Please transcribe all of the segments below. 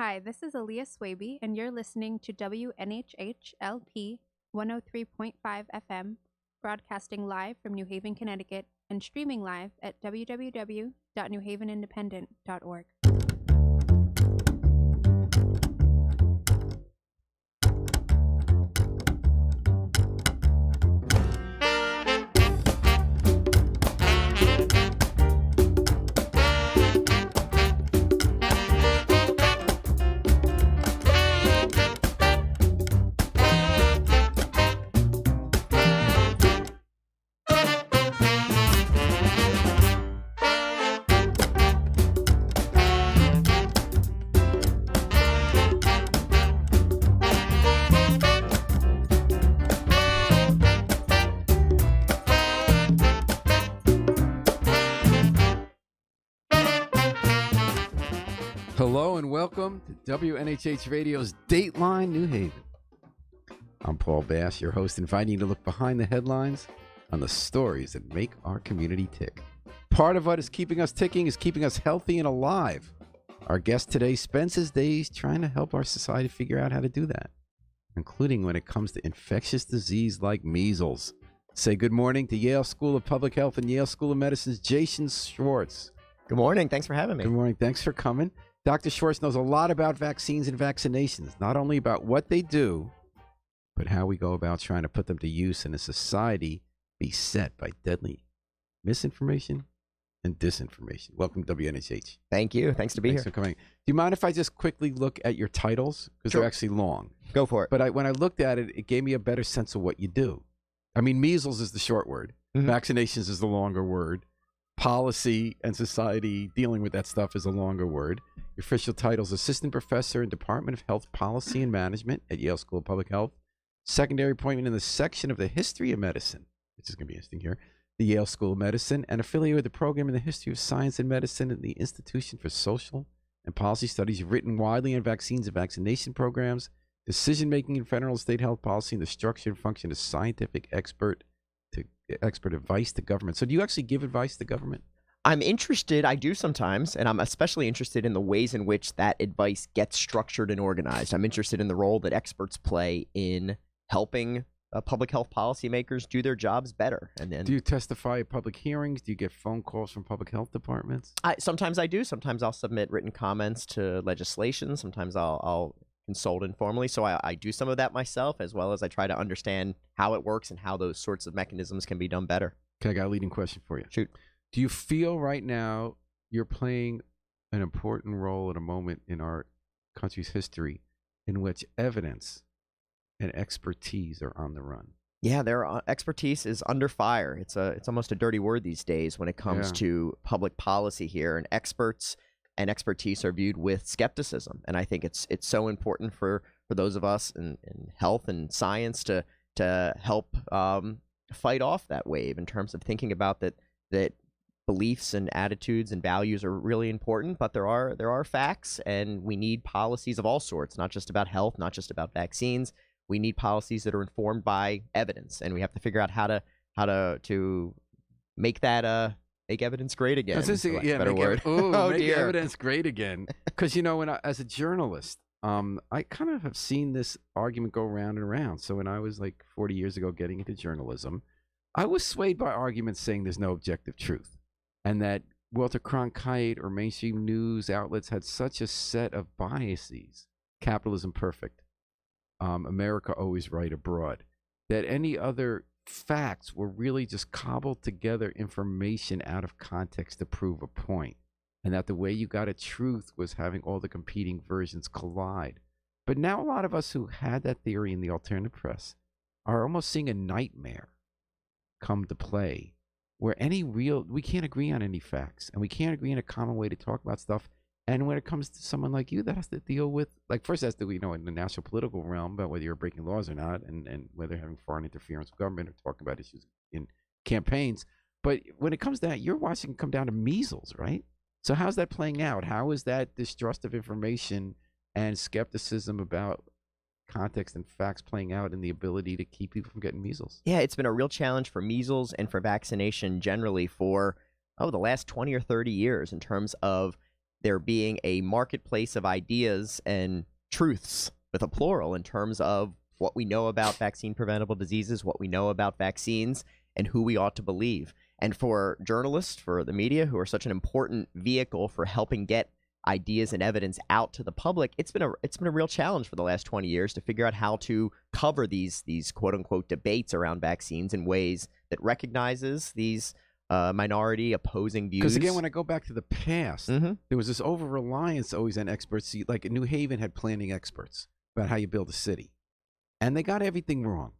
Hi, this is Aaliyah Swaby, and you're listening to WNHH-LP 103.5 FM, broadcasting live from New Haven, Connecticut, and streaming live at www.newhavenindependent.org. Hello and welcome to WNHH Radio's Dateline New Haven. I'm Paul Bass, your host, inviting you to look behind the headlines on the stories that make our community tick. Part of what is keeping us ticking is keeping us healthy and alive. Our guest today spends his days trying to help our society figure out how to do that, including when it comes to infectious disease like measles. Say good morning to Yale School of Public Health and Yale School of Medicine's Jason Schwartz. Good morning. Thanks for having me. Good morning. Thanks for coming. Dr. Schwartz knows a lot about vaccines and vaccinations, not only about what they do, but how we go about trying to put them to use in a society beset by deadly misinformation and disinformation. Welcome to WNHH. Thank you. Thanks to be Thanks here. for coming. Do you mind if I just quickly look at your titles? Because Sure. they're actually long. Go for it. But when I looked at it, it gave me a better sense of what you do. I mean, measles is the short word. Mhm. Vaccinations is the longer word. Policy and society dealing with that stuff is a longer word. Your official title is Assistant Professor in Department of Health Policy and Management at Yale School of Public Health. Secondary appointment in the section of the History of Medicine, which is going to be interesting here, the Yale School of Medicine, and affiliated with the program in the History of Science and Medicine at the Institution for Social and Policy Studies. You've written widely on vaccines and vaccination programs, decision-making in federal and state health policy, and the structure and function of scientific expert advice to government. So do you actually give advice to government? I'm interested, I do sometimes, and I'm especially interested in the ways in which that advice gets structured and organized. I'm interested in the role that experts play in helping public health policymakers do their jobs better. And then Do you testify at public hearings? Do you get phone calls from public health departments? sometimes I do. Sometimes I'll submit written comments to legislation. Sometimes I'll consult informally. So I do some of that myself, as well as I try to understand how it works and how those sorts of mechanisms can be done better. Okay, I got a leading question for you. Shoot. Do you feel right now you're playing an important role at a moment in our country's history in which evidence and expertise are on the run? Yeah, their expertise is under fire. It's almost a dirty word these days when it comes to public policy here, and experts and expertise are viewed with skepticism. And I think it's so important for those of us in health and science to help fight off that wave in terms of thinking about that beliefs and attitudes and values are really important, but there are facts, and we need policies of all sorts, not just about health, not just about vaccines. We need policies that are informed by evidence, and we have to figure out how to make that make evidence great again. Make evidence great again. Because as a journalist, I kind of have seen this argument go round and around. So when I was like 40 years ago getting into journalism, I was swayed by arguments saying there's no objective truth, and that Walter Cronkite or mainstream news outlets had such a set of biases. Capitalism perfect. America always right abroad. That any other facts were really just cobbled together information out of context to prove a point, and that the way you got at truth was having all the competing versions collide. But now a lot of us who had that theory in the alternative press are almost seeing a nightmare come to play, where we can't agree on any facts, and we can't agree on a common way to talk about stuff. And when it comes to someone like you that has to deal with, like, first has to, in the national political realm about whether you're breaking laws or not, and whether having foreign interference with government or talking about issues in campaigns. But when it comes to that, you're watching it come down to measles, right? So how's that playing out? How is that distrust of information and skepticism about context and facts playing out in the ability to keep people from getting measles? Yeah, it's been a real challenge for measles and for vaccination generally for the last 20 or 30 years in terms of there being a marketplace of ideas and truths, with a plural, in terms of what we know about vaccine-preventable diseases, what we know about vaccines, and who we ought to believe. And for journalists, for the media, who are such an important vehicle for helping get ideas and evidence out to the public, it's been a real challenge for the last 20 years to figure out how to cover these quote unquote debates around vaccines in ways that recognizes these minority opposing views. Because again, when I go back to the past, Mm-hmm. there was this over reliance always on experts. See, like New Haven had planning experts about how you build a city, and they got everything wrong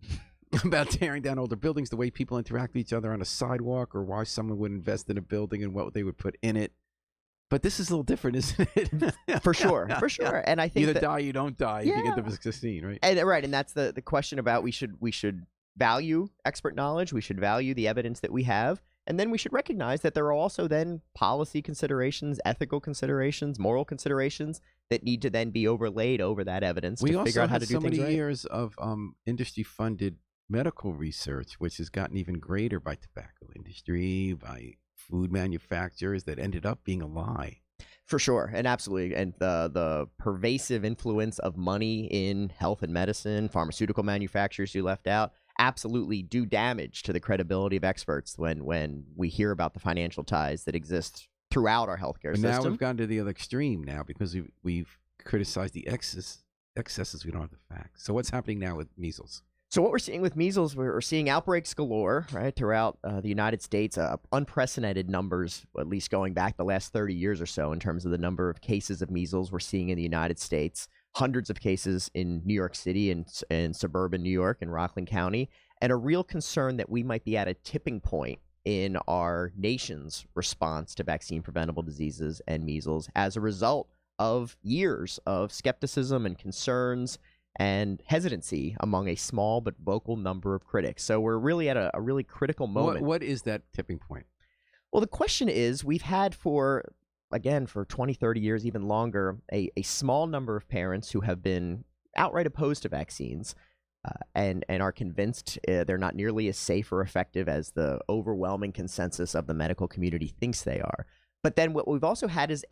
about tearing down older buildings, the way people interact with each other on a sidewalk, or why someone would invest in a building and what they would put in it. But this is a little different, isn't it? For sure. And I think either die, you don't die. If you get the vaccine, right? And that's the question about we should value expert knowledge. We should value the evidence that we have, and then we should recognize that there are also then policy considerations, ethical considerations, moral considerations that need to then be overlaid over that evidence to figure out how to do things right. We also had so many years of industry-funded medical research, which has gotten even greater by tobacco industry, by food manufacturers, that ended up being a lie. For sure, and absolutely, and the pervasive influence of money in health and medicine, pharmaceutical manufacturers you left out, absolutely do damage to the credibility of experts when we hear about the financial ties that exist throughout our healthcare system. Now we've gone to the other extreme now because we've criticized the excesses. We don't have the facts. So what's happening now with measles? So what we're seeing with measles, we're seeing outbreaks galore, right, throughout the United States, unprecedented numbers, at least going back the last 30 years or so, in terms of the number of cases of measles we're seeing in the United States. Hundreds of cases in New York City and suburban New York and Rockland County, and a real concern that we might be at a tipping point in our nation's response to vaccine-preventable diseases and measles as a result of years of skepticism and concerns and hesitancy among a small but vocal number of critics. So we're really at a really critical moment. What is that tipping point? Well, the question is, we've had for 20, 30 years, even longer, a small number of parents who have been outright opposed to vaccines and are convinced they're not nearly as safe or effective as the overwhelming consensus of the medical community thinks they are. But then what we've also had is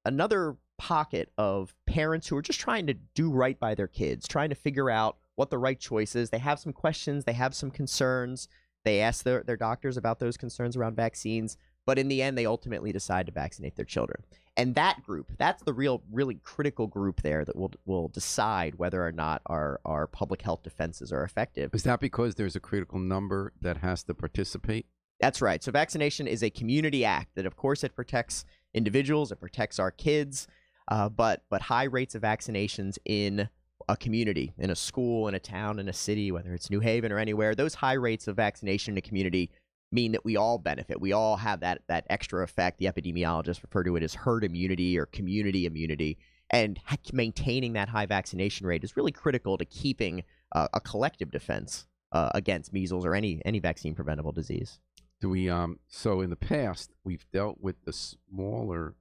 another pocket of parents who are just trying to do right by their kids, trying to figure out what the right choice is. They have some questions, they have some concerns. They ask their doctors about those concerns around vaccines, but in the end, they ultimately decide to vaccinate their children. And that group, that's the really critical group there that will decide whether or not our public health defenses are effective. Is that because there's a critical number that has to participate? That's right. So vaccination is a community act that, of course, it protects individuals, it protects our kids, but high rates of vaccinations in a community, in a school, in a town, in a city, whether it's New Haven or anywhere, those high rates of vaccination in a community mean that we all benefit. We all have that extra effect. The epidemiologists refer to it as herd immunity or community immunity. And maintaining that high vaccination rate is really critical to keeping a collective defense against measles or any vaccine-preventable disease. So in the past, we've dealt with the smaller,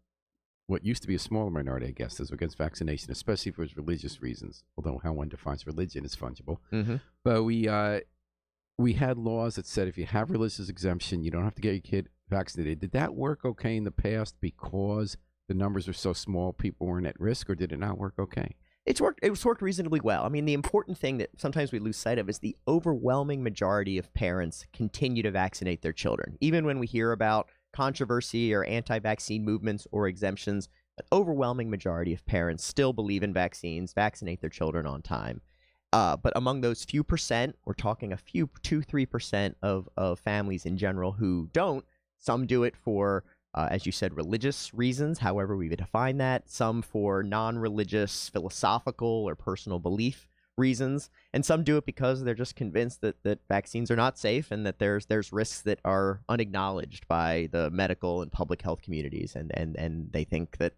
what used to be a smaller minority, I guess, as against vaccination, especially for religious reasons, although how one defines religion is fungible. Mm-hmm. But we had laws that said if you have religious exemption, you don't have to get your kid vaccinated. Did that work okay in the past because the numbers were so small, people weren't at risk, or did it not work okay? It's worked reasonably well. I mean, the important thing that sometimes we lose sight of is the overwhelming majority of parents continue to vaccinate their children. Even when we hear about controversy or anti-vaccine movements or exemptions, an overwhelming majority of parents still believe in vaccines, vaccinate their children on time. But among those few percent, we're talking a few, 2-3% of families in general who don't. Some do it for as you said, religious reasons, however we would define that, some for non-religious, philosophical, or personal belief reasons, and some do it because they're just convinced that vaccines are not safe and that there's risks that are unacknowledged by the medical and public health communities, and they think that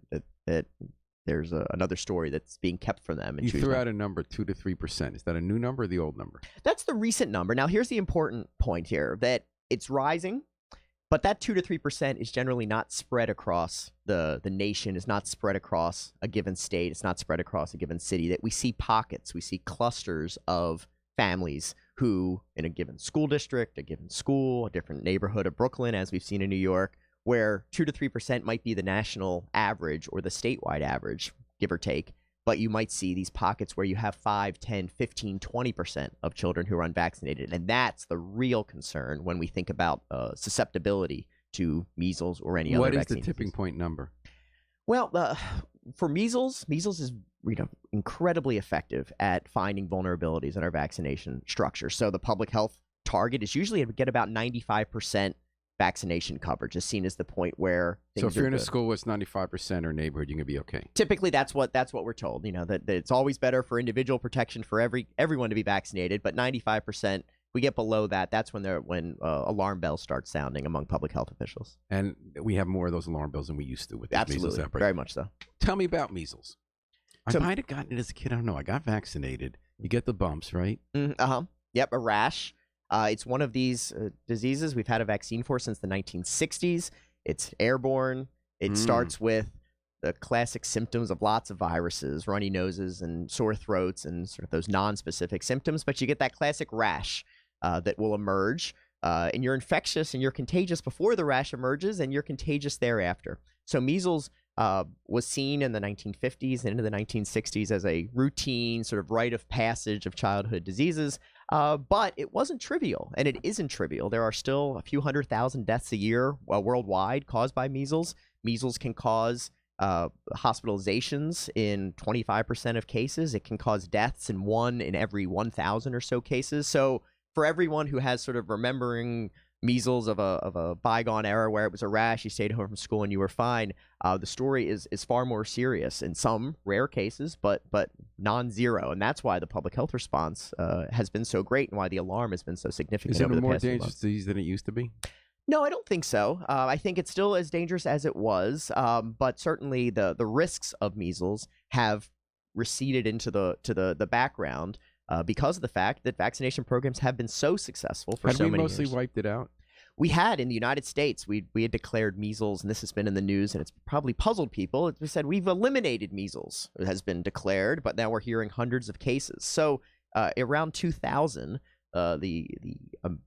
there's another story that's being kept from them. And you threw out a number, 2 to 3%. Is that a new number or the old number? That's the recent number. Now, here's the important point here, that it's rising. But that 2 to 3% is generally not spread across the nation, is not spread across a given state, it's not spread across a given city, that we see pockets, we see clusters of families who, in a given school district, a given school, a different neighborhood of Brooklyn, as we've seen in New York, where 2 to 3% might be the national average or the statewide average, give or take. But you might see these pockets where you have 5, 10, 15, 20% of children who are unvaccinated. And that's the real concern when we think about susceptibility to measles or any other vaccine. What is the tipping point number? Well, for measles is incredibly effective at finding vulnerabilities in our vaccination structure. So the public health target is usually to get about 95% vaccination coverage, is seen as the point where things So if you're are in a good. school with 95% or neighborhood, you're gonna be okay. Typically, that's what we're told. That it's always better for individual protection for everyone to be vaccinated, but 95%. We get below that, that's when alarm bells start sounding among public health officials. And we have more of those alarm bells than we used to with this measles Absolutely, outbreak. very much so. Tell me about measles. So- I might have gotten it as a kid. I don't know. I got vaccinated. You get the bumps, right? Yep, a rash. It's one of these diseases we've had a vaccine for since the 1960s. It's airborne. It starts with the classic symptoms of lots of viruses, runny noses and sore throats and sort of those non-specific symptoms. But you get that classic rash that will emerge. And you're infectious and you're contagious before the rash emerges, and you're contagious thereafter. So measles was seen in the 1950s and into the 1960s as a routine sort of rite of passage of childhood diseases. But it wasn't trivial, and it isn't trivial. There are still a few 100,000 deaths a year worldwide caused by measles. Measles can cause hospitalizations in 25% of cases. It can cause deaths in 1 in every 1,000 or so cases. So for everyone who has sort of remembering measles of a bygone era where it was a rash, you stayed home from school and you were fine, the story is far more serious in some rare cases, but non-zero. And that's why the public health response has been so great and why the alarm has been so significant. Is it over a the more past few dangerous months. disease than it used to be? No, I don't think so. I think it's still as dangerous as it was, but certainly the risks of measles have receded into the background because of the fact that vaccination programs have been so successful for Had so we many mostly years. wiped it out? We had in the United States, we had declared measles, and this has been in the news, and it's probably puzzled people. We said we've eliminated measles. It has been declared, but now we're hearing hundreds of cases. So around 2000, the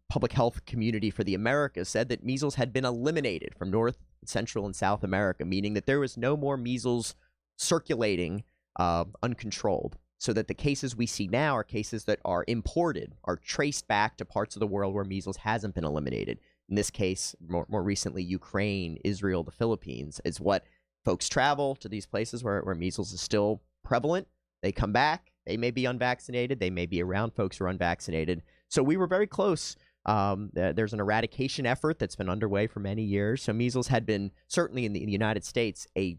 public health community for the Americas said that measles had been eliminated from North, Central, and South America, meaning that there was no more measles circulating uncontrolled. So that the cases we see now are cases that are imported, are traced back to parts of the world where measles hasn't been eliminated. In this case, more recently, Ukraine, Israel, the Philippines, is what folks travel to these places where measles is still prevalent. They come back. They may be unvaccinated. They may be around folks who are unvaccinated. So we were very close. There's an eradication effort that's been underway for many years. So measles had been, certainly in the United States, a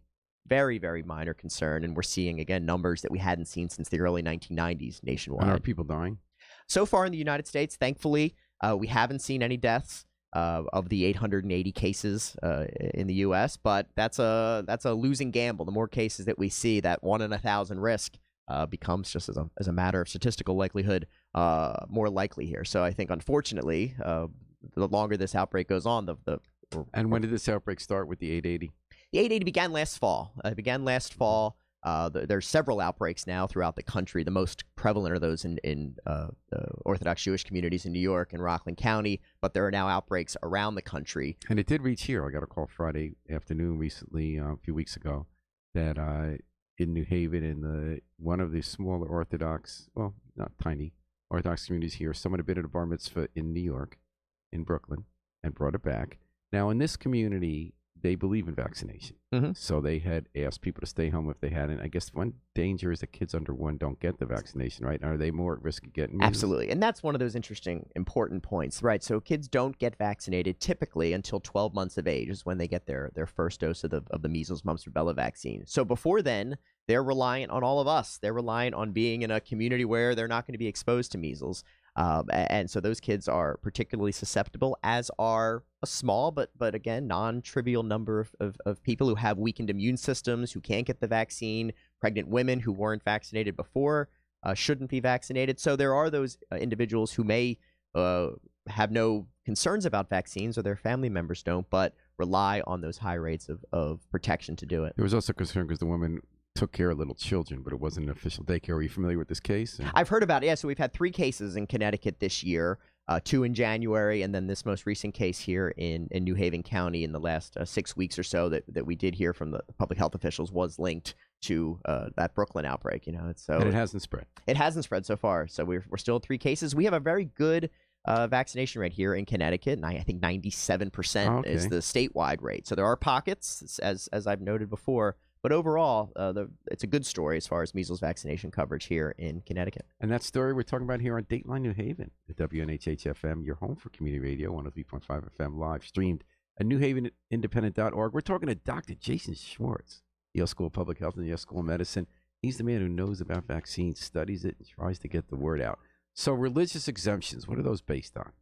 very, very minor concern. And we're seeing, again, numbers that we hadn't seen since the early 1990s nationwide. And are people dying? So far in the United States, thankfully, we haven't seen any deaths of the 880 cases in the U.S., but that's a losing gamble. The more cases that we see, that 1 in 1,000 risk becomes, just as a matter of statistical likelihood, more likely here. So I think, unfortunately, the longer this outbreak goes on, And when did this outbreak start with the 880? The 880 began last fall. There's several outbreaks now throughout the country. The most prevalent are those in the Orthodox Jewish communities in New York and Rockland County, but there are now outbreaks around the country. And it did reach here. I got a call Friday afternoon recently, a few weeks ago, that in New Haven, in one of the smaller Orthodox, well, not tiny, Orthodox communities here, someone had been at a bar mitzvah in New York, in Brooklyn, and brought it back. Now, in this community, they believe in vaccination. Mm-hmm. So they had asked people to stay home if they hadn't. I guess one danger is that kids under 1 don't get the vaccination, right? Are they more at risk of getting measles? Absolutely. And that's one of those interesting, important points, right? So kids don't get vaccinated typically until 12 months of age is when they get their first dose of the measles, mumps, rubella vaccine. So before then, they're reliant on all of us. They're reliant on being in a community where they're not going to be exposed to measles. And so those kids are particularly susceptible, as are a small but again non-trivial number of people who have weakened immune systems, who can't get the vaccine, pregnant women who weren't vaccinated before, shouldn't be vaccinated. So there are those individuals who may have no concerns about vaccines, or their family members don't, but rely on those high rates of protection to do it. There was also concern because the woman took care of little children, but it wasn't an official daycare. Are you familiar with this case? I've heard about it. Yeah, so we've had 3 cases in Connecticut this year. 2 in January, and then this most recent case here in New Haven County in the last 6 weeks or so that we did hear from the public health officials was linked to that Brooklyn outbreak. You know, and it hasn't spread. It hasn't spread so far. So we're still at 3 cases. We have a very good vaccination rate here in Connecticut, and I think 97% is the statewide rate. So there are pockets, as I've noted before, but overall, it's a good story as far as measles vaccination coverage here in Connecticut. And that story we're talking about here on Dateline New Haven, at WNHH-FM, your home for community radio, 103.5 FM, live streamed at newhavenindependent.org. We're talking to Dr. Jason Schwartz, Yale School of Public Health and Yale School of Medicine. He's the man who knows about vaccines, studies it, and tries to get the word out. So religious exemptions, what are those based on?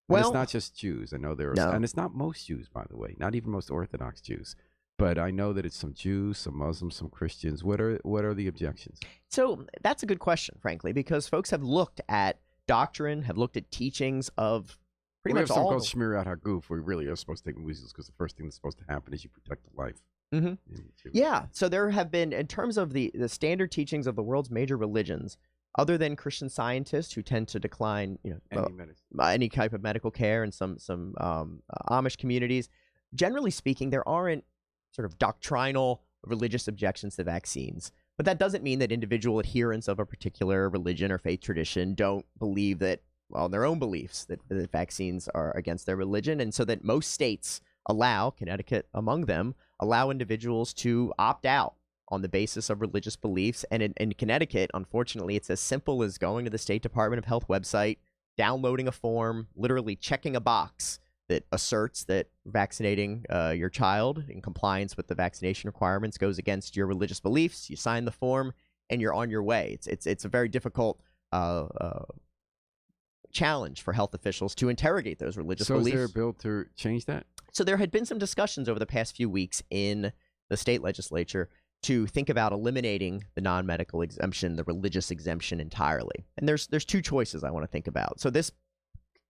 Well, it's not just Jews. I know there are, and it's not most Jews, by the way, not even most Orthodox Jews. But I know that it's some Jews, some Muslims, some Christians. What are the objections? So that's a good question, frankly, because folks have looked at doctrine, have looked at teachings of pretty much all. We have something called Shmir Haguf, where we really are supposed to take measles because the first thing that's supposed to happen is you protect the life. Mm-hmm. Yeah. So there have been, in terms of the standard teachings of the world's major religions, other than Christian Scientists who tend to decline, any type of medical care, and some Amish communities, generally speaking, there aren't sort of doctrinal religious objections to vaccines. But that doesn't mean that individual adherents of a particular religion or faith tradition don't believe that, well, in their own beliefs, that vaccines are against their religion. And so that most states allow, Connecticut among them, allow individuals to opt out on the basis of religious beliefs. And in Connecticut, unfortunately, it's as simple as going to the State Department of Health website, downloading a form, literally checking a box that asserts that vaccinating your child in compliance with the vaccination requirements goes against your religious beliefs. You sign the form, and you're on your way. It's a very difficult challenge for health officials to interrogate those religious beliefs. So is there a bill to change that? So there had been some discussions over the past few weeks in the state legislature to think about eliminating the non-medical exemption, the religious exemption entirely. And there's 2 choices I want to think about. So this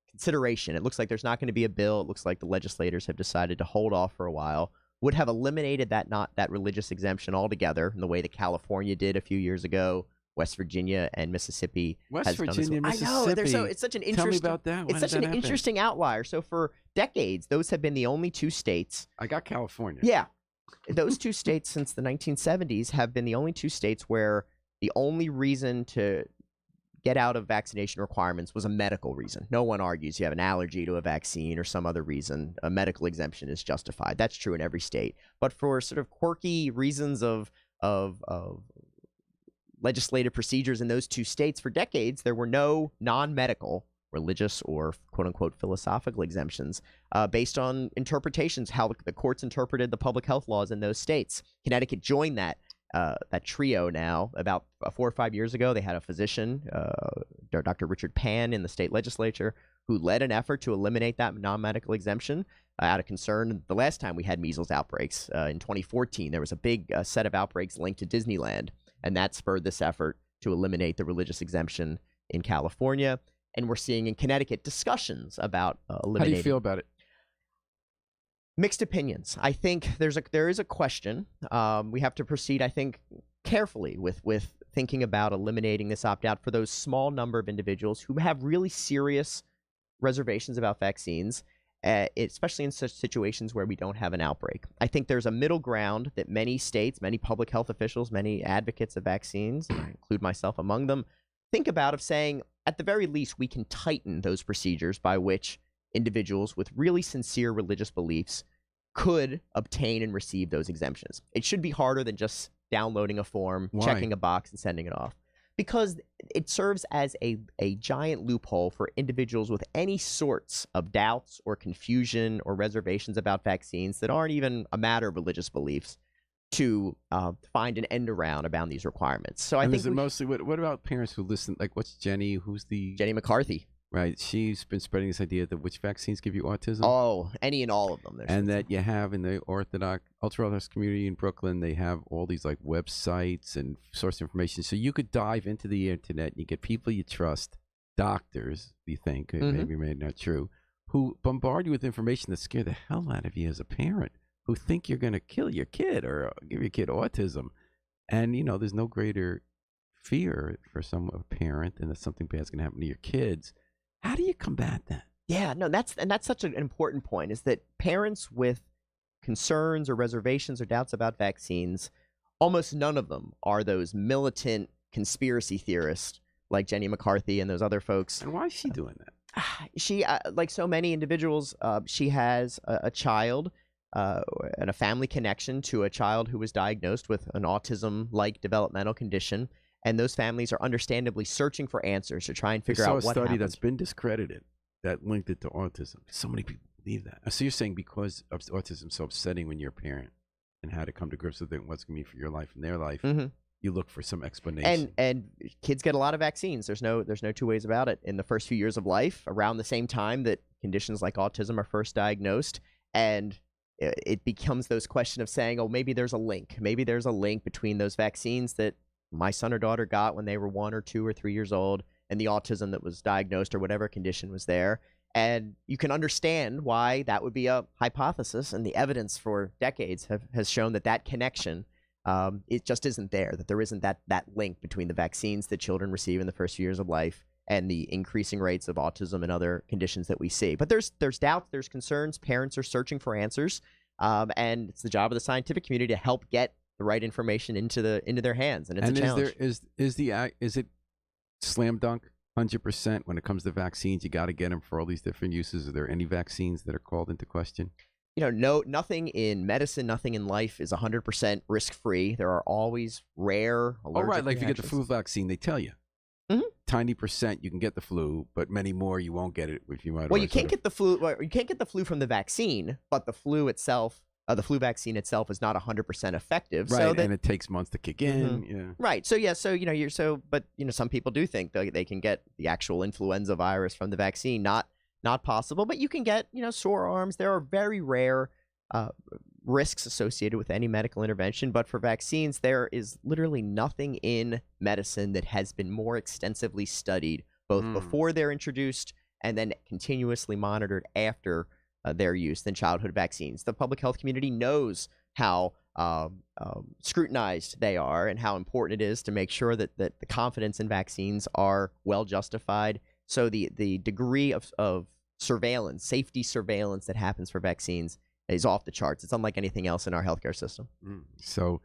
consideration, it looks like there's not going to be a bill. It looks like the legislators have decided to hold off for a while, would have eliminated that religious exemption altogether in the way that California did a few years ago. West Virginia and Mississippi. West Virginia, Mississippi. I know. It's such an interesting. Tell me about that. It's such an interesting outlier. So for decades, those have been the only 2 states. I got California. Yeah, those 2 states since the 1970s have been the only 2 states where the only reason to get out of vaccination requirements was a medical reason. No one argues you have an allergy to a vaccine or some other reason. A medical exemption is justified. That's true in every state. But for sort of quirky reasons of legislative procedures in those 2 states, for decades, there were no non-medical, religious, or quote-unquote philosophical exemptions based on interpretations, how the courts interpreted the public health laws in those states. Connecticut joined that trio now. About 4 or 5 years ago, they had a physician, Dr. Richard Pan, in the state legislature, who led an effort to eliminate that non-medical exemption out of concern. The last time we had measles outbreaks, in 2014, there was a big set of outbreaks linked to Disneyland, and that spurred this effort to eliminate the religious exemption in California. And we're seeing in Connecticut discussions about eliminating. How do you feel about it? Mixed opinions. I think there is a question. We have to proceed, I think, carefully with thinking about eliminating this opt-out for those small number of individuals who have really serious reservations about vaccines, especially in such situations where we don't have an outbreak. I think there's a middle ground that many states, many public health officials, many advocates of vaccines, and I include myself among them, think about of saying, at the very least, we can tighten those procedures by which individuals with really sincere religious beliefs could obtain and receive those exemptions. It should be harder than just downloading a form, checking a box, and sending it off. Because it serves as a giant loophole for individuals with any sorts of doubts or confusion or reservations about vaccines that aren't even a matter of religious beliefs to find an end around these requirements. So I think mostly, what about parents who listen, like what's Jenny, Jenny McCarthy. Right. She's been spreading this idea that which vaccines give you autism. Oh, any and all of them. And that you have in the ultra-Orthodox community in Brooklyn, they have all these like websites and source information. So you could dive into the internet and you get people you trust, doctors, you think, maybe not true, who bombard you with information that scare the hell out of you as a parent, who think you're going to kill your kid or give your kid autism. And, there's no greater fear for a parent than that something bad's going to happen to your kids. How do you combat that? Yeah, no, that's such an important point, is that parents with concerns or reservations or doubts about vaccines, almost none of them are those militant conspiracy theorists like Jenny McCarthy and those other folks. And why is she doing that? She, like so many individuals, she has a child and a family connection to a child who was diagnosed with an autism-like developmental condition, and those families are understandably searching for answers to try and figure out what happened. I saw a study that's been discredited that linked it to autism. So many people believe that. So you're saying because autism is so upsetting when you're a parent and how to come to grips with it and what's going to mean for your life and their life, you look for some explanation. And kids get a lot of vaccines. There's no two ways about it. In the first few years of life, around the same time that conditions like autism are first diagnosed, and it becomes those question of saying, oh, maybe there's a link. Maybe there's a link between those vaccines that my son or daughter got when they were 1 or 2 or 3 years old and the autism that was diagnosed or whatever condition was there. And you can understand why that would be a hypothesis, and the evidence for decades has shown that connection, it just isn't there, that there isn't that link between the vaccines that children receive in the first few years of life and the increasing rates of autism and other conditions that we see. But there's doubts, there's concerns, parents are searching for answers, and it's the job of the scientific community to help get the right information into their hands, and it's a challenge. Is it slam dunk 100% when it comes to vaccines? You got to get them for all these different uses. Are there any vaccines that are called into question? No, nothing in medicine, nothing in life is 100% risk-free. There are always rare allergic like reactions. if you get the flu vaccine, they tell you. Tiny percent you can get the flu, but many more you won't get it if you might. Well, you can't get the flu. You can't get the flu from the vaccine, but the flu itself, the flu vaccine itself, is not 100% effective. Right, so and it takes months to kick in. Yeah. Right. So but some people do think they can get the actual influenza virus from the vaccine. Not possible, but you can get sore arms. There are very rare risks associated with any medical intervention, but for vaccines, there is literally nothing in medicine that has been more extensively studied, both before they're introduced and then continuously monitored after their use, than childhood vaccines. The public health community knows how scrutinized they are and how important it is to make sure that the confidence in vaccines are well justified. So the degree of surveillance, safety surveillance that happens for vaccines is off the charts. It's unlike anything else in our healthcare system. So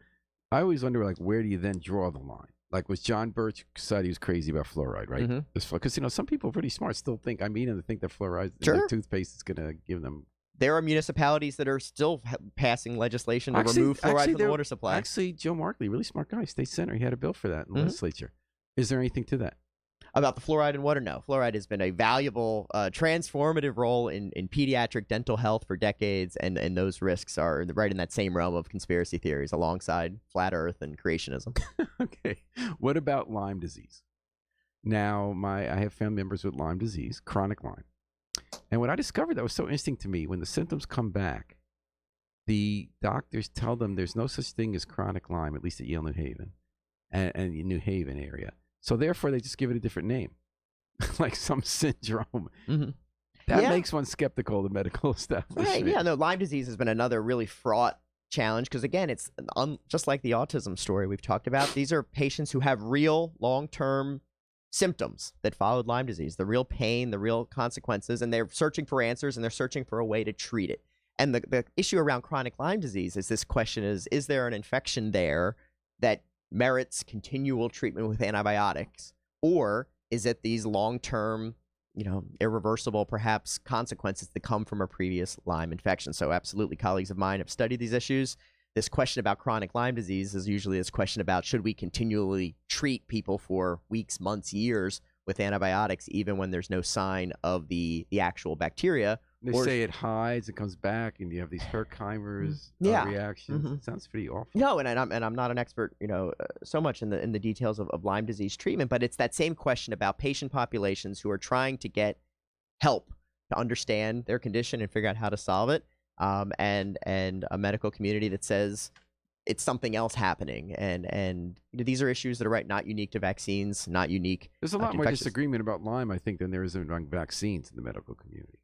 I always wonder, where do you then draw the line? Was John Birch said he was crazy about fluoride, right? Because, some people are pretty smart still think, and think that fluoride in their toothpaste is going to give them. There are municipalities that are still passing legislation to remove fluoride from the water supply. Actually, Joe Markley, really smart guy, state senator, he had a bill for that in the legislature. Is there anything to that? About the fluoride in water? No. Fluoride has been a valuable, transformative role in pediatric dental health for decades, and those risks are right in that same realm of conspiracy theories alongside flat earth and creationism. Okay. What about Lyme disease? Now, I have family members with Lyme disease, chronic Lyme. And what I discovered that was so interesting to me, when the symptoms come back, the doctors tell them there's no such thing as chronic Lyme, at least at Yale New Haven and the New Haven area. So therefore, they just give it a different name, like some syndrome. That makes one skeptical of the medical establishment. Right, yeah. No, Lyme disease has been another really fraught challenge because, again, it's just like the autism story we've talked about. These are patients who have real long-term symptoms that followed Lyme disease, the real pain, the real consequences, and they're searching for answers, and they're searching for a way to treat it. And the issue around chronic Lyme disease is this question is there an infection there that merits continual treatment with antibiotics, or is it these long-term, irreversible perhaps consequences that come from a previous Lyme infection? So absolutely, colleagues of mine have studied these issues. This question about chronic Lyme disease is usually this question about, should we continually treat people for weeks, months, years with antibiotics, even when there's no sign of the actual bacteria? They say it hides, it comes back, and you have these Herxheimer's reactions. It sounds pretty awful. No, and I'm not an expert, so much in the details of Lyme disease treatment, but it's that same question about patient populations who are trying to get help to understand their condition and figure out how to solve it, and a medical community that says it's something else happening, and these are issues that are not unique to vaccines, not unique. There's a lot more disagreement about Lyme, I think, than there is among vaccines in the medical community.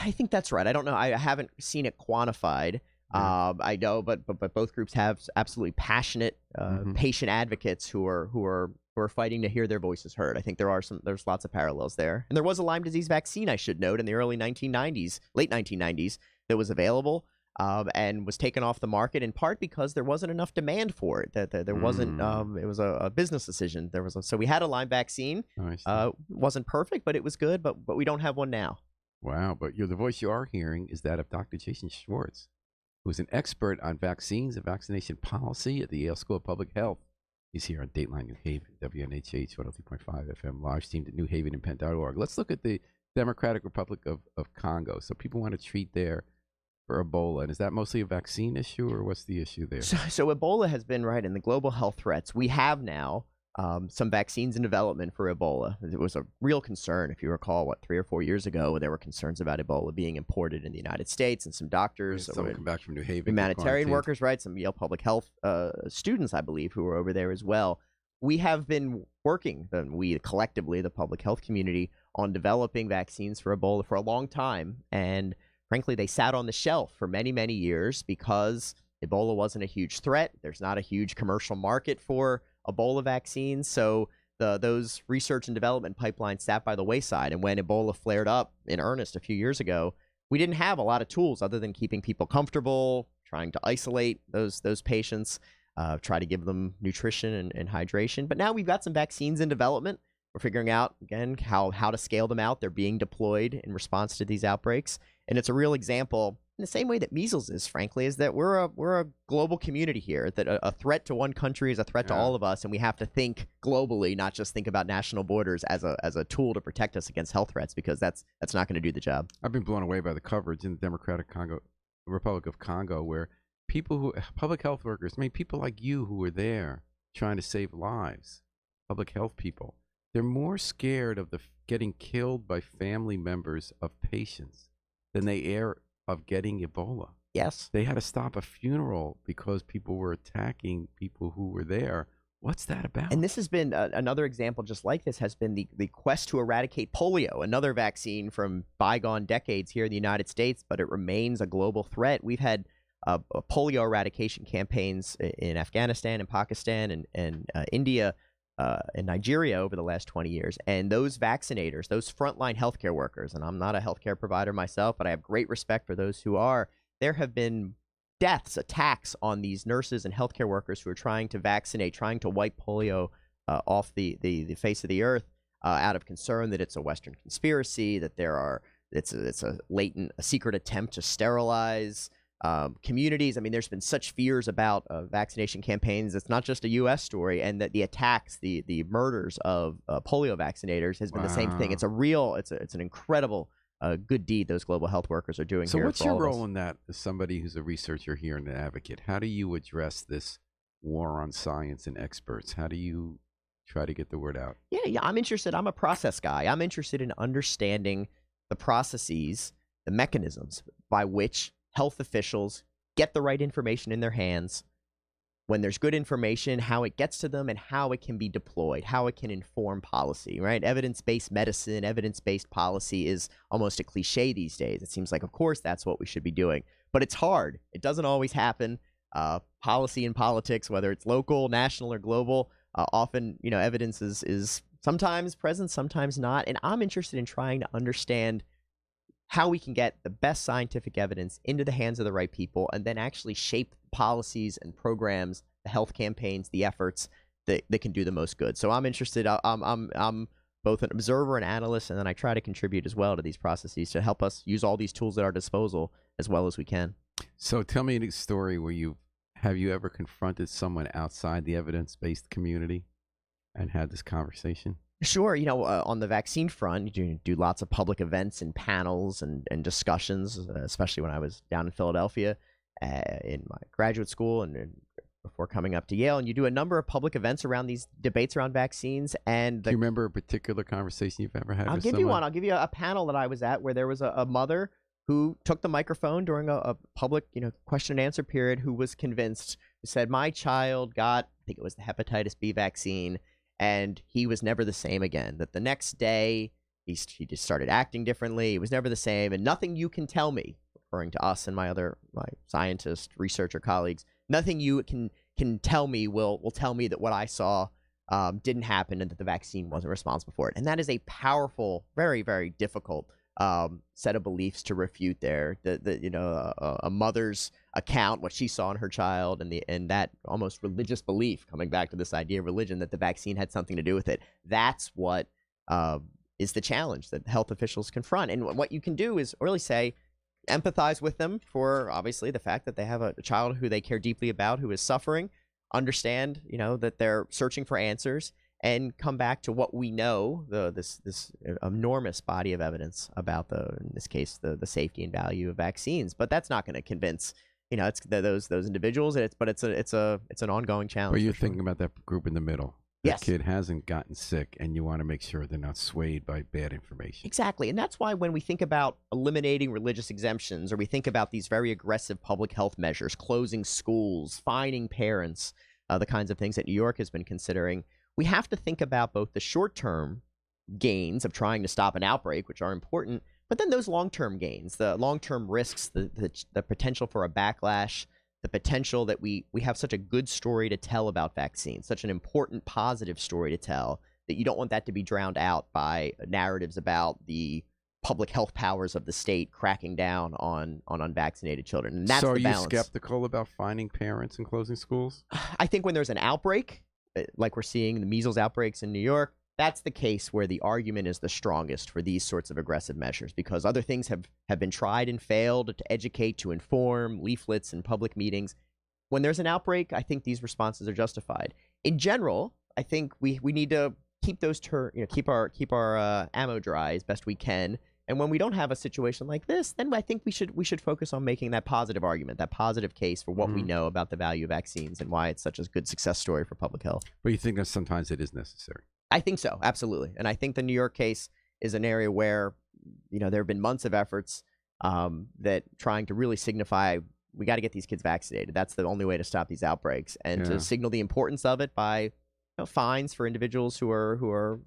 I think that's right. I don't know. I haven't seen it quantified. Yeah. I know, but both groups have absolutely passionate patient advocates who are fighting to hear their voices heard. I think there's lots of parallels there. And there was a Lyme disease vaccine, I should note, in the early 1990s, late 1990s, that was available and was taken off the market in part because there wasn't enough demand for it. That there wasn't. It was a business decision. So we had a Lyme vaccine. Wasn't perfect, but it was good. But we don't have one now. Wow, but the voice you are hearing is that of Dr. Jason Schwartz, who is an expert on vaccines and vaccination policy at the Yale School of Public Health. He's here on Dateline New Haven, WNHH 103.5 FM, live streamed at newhavenandpenn.org. Let's look at the Democratic Republic of Congo. So people want to treat there for Ebola. And is that mostly a vaccine issue, or what's the issue there? So Ebola has been, right, in the global health threats. We have now some vaccines in development for Ebola. It was a real concern, if you recall, 3 or 4 years ago, there were concerns about Ebola being imported in the United States, and some doctors, Someone come back from New Haven, humanitarian workers, right, some Yale Public Health students, I believe, who were over there as well. We have been working, we collectively, the public health community, on developing vaccines for Ebola for a long time, and frankly, they sat on the shelf for many, many years because Ebola wasn't a huge threat. There's not a huge commercial market for Ebola vaccines, so those research and development pipelines sat by the wayside. And when Ebola flared up in earnest a few years ago, we didn't have a lot of tools other than keeping people comfortable, trying to isolate those patients, try to give them nutrition and hydration. But now we've got some vaccines in development. We're figuring out, again, how to scale them out. They're being deployed in response to these outbreaks. And it's a real example, in the same way that measles is, frankly, is that we're a global community here, that a threat to one country is a threat to all of us, and we have to think globally, not just think about national borders as a tool to protect us against health threats, because that's not going to do the job. I've been blown away by the coverage in the Republic of Congo, where public health workers, people like you who were there trying to save lives, public health people, they're more scared of getting killed by family members of patients than they are of getting Ebola. Yes. They had to stop a funeral because people were attacking people who were there. What's that about? And this has been another example just like this has been the quest to eradicate polio, another vaccine from bygone decades here in the United States, but it remains a global threat. We've had polio eradication campaigns in Afghanistan and Pakistan and India in Nigeria over the last 20 years. And those vaccinators, those frontline healthcare workers, and I'm not a healthcare provider myself, but I have great respect for those who are, there have been deaths, attacks on these nurses and healthcare workers who are trying to vaccinate, trying to wipe polio off the face of the earth out of concern that it's a Western conspiracy, that it's a latent, a secret attempt to sterilize communities. I mean, there's been such fears about vaccination campaigns. It's not just a U.S. story, and that the attacks, the murders of polio vaccinators has been the same thing. It's an incredible good deed those global health workers are doing. So here what's for your all of role us. in that, as somebody who's a researcher here and an advocate? How do you address this war on science and experts? How do you try to get the word out? Yeah, I'm interested. I'm a process guy. I'm interested in understanding the processes, the mechanisms by which health officials get the right information in their hands, when there's good information, how it gets to them and how it can be deployed, how it can inform policy, right? Evidence-based medicine, evidence-based policy is almost a cliche these days. It seems like, of course, that's what we should be doing. But it's hard. It doesn't always happen. Policy and politics, whether it's local, national, or global, often, evidence is sometimes present, sometimes not. And I'm interested in trying to understand how we can get the best scientific evidence into the hands of the right people and then actually shape policies and programs, the health campaigns, the efforts that can do the most good. So I'm interested. I'm both an observer and analyst, and then I try to contribute as well to these processes to help us use all these tools at our disposal as well as we can. So tell me a story where have you ever confronted someone outside the evidence-based community and had this conversation? Sure. On the vaccine front, you do lots of public events and panels and discussions, especially when I was down in Philadelphia in my graduate school and before coming up to Yale. And you do a number of public events around these debates around vaccines. And do you remember a particular conversation you've ever had with someone? I'll give you one. I'll give you a panel that I was at where there was a mother who took the microphone during a public question and answer period, who was convinced, who said, my child got, I think it was the hepatitis B vaccine, and he was never the same again. That the next day, he just started acting differently. He was never the same, and nothing you can tell me referring to us and my scientist, researcher colleagues, nothing you can tell me will tell me that what I saw didn't happen and that the vaccine wasn't responsible for it. And that is a powerful, very, very difficult set of beliefs to refute there. A mother's account, what she saw in her child, and that almost religious belief, coming back to this idea of religion, that the vaccine had something to do with it. That's what is the challenge that health officials confront. And what you can do is really say, empathize with them for obviously the fact that they have a child who they care deeply about who is suffering, understand, that they're searching for answers, and come back to what we know, this enormous body of evidence about in this case, the safety and value of vaccines. But that's not going to convince, it's those individuals. But it's an ongoing challenge. But you're thinking about that group in the middle. Yes. The kid hasn't gotten sick, and you want to make sure they're not swayed by bad information. Exactly. And that's why when we think about eliminating religious exemptions, or we think about these very aggressive public health measures, closing schools, fining parents, the kinds of things that New York has been considering, we have to think about both the short-term gains of trying to stop an outbreak, which are important, but then those long-term gains, the long-term risks, the potential for a backlash, the potential that we have such a good story to tell about vaccines, such an important positive story to tell, that you don't want that to be drowned out by narratives about the public health powers of the state cracking down on unvaccinated children. And that's so the balance. Are you skeptical about fining parents and closing schools? I think when there's an outbreak, like we're seeing the measles outbreaks in New York, that's the case where the argument is the strongest for these sorts of aggressive measures, because other things have been tried and failed to educate, to inform, leaflets and public meetings. When there's an outbreak, I think these responses are justified. In general, I think we need to keep keep our ammo dry as best we can. And when we don't have a situation like this, then I think we should focus on making that positive argument, that positive case for what we know about the value of vaccines and why it's such a good success story for public health. But you think that sometimes it is necessary? I think so, absolutely. And I think the New York case is an area where, there have been months of efforts that trying to really signify we got to get these kids vaccinated. That's the only way to stop these outbreaks, and to signal the importance of it by fines for individuals who are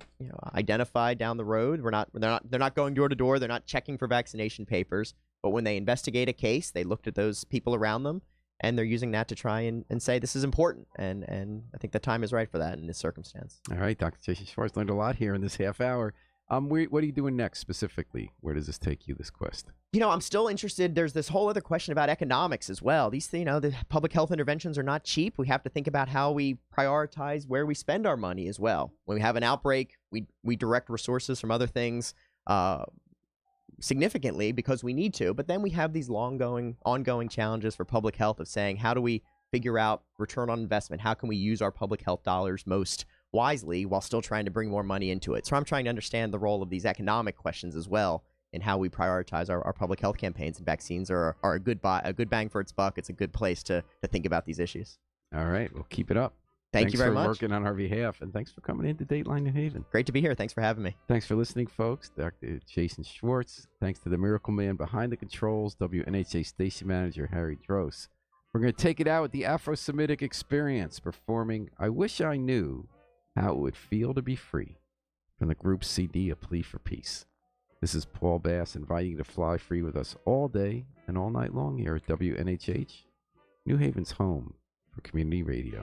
identified down the road. They're not going door to door. They're not checking for vaccination papers. But when they investigate a case, they looked at those people around them, and they're using that to try and say this is important. And I think the time is right for that in this circumstance. All right, Dr. Jason Schwartz, learned a lot here in this half hour. What are you doing next specifically? Where does this take you, this quest? I'm still interested. There's this whole other question about economics as well. These, the public health interventions are not cheap. We have to think about how we prioritize where we spend our money as well. When we have an outbreak, we direct resources from other things significantly because we need to. But then we have these ongoing challenges for public health of saying, how do we figure out return on investment? How can we use our public health dollars most wisely while still trying to bring more money into it? So I'm trying to understand the role of these economic questions as well in how we prioritize our public health campaigns. And vaccines are a good bang for its buck. It's a good place to think about these issues. All right, well, keep it up. Thanks you very much. much. Thanks for working on our behalf, and thanks for coming into Dateline New Haven. Great to be here. Thanks for having me. Thanks for listening, folks. Dr. Jason Schwartz. Thanks to the miracle man behind the controls, WNHA station manager Harry Dross. We're going to take it out with the Afro-Semitic Experience performing I Wish I Knew How It Would Feel to Be Free from the group CD A Plea for Peace. This is Paul Bass inviting you to fly free with us all day and all night long here at WNHH, New Haven's home for community radio.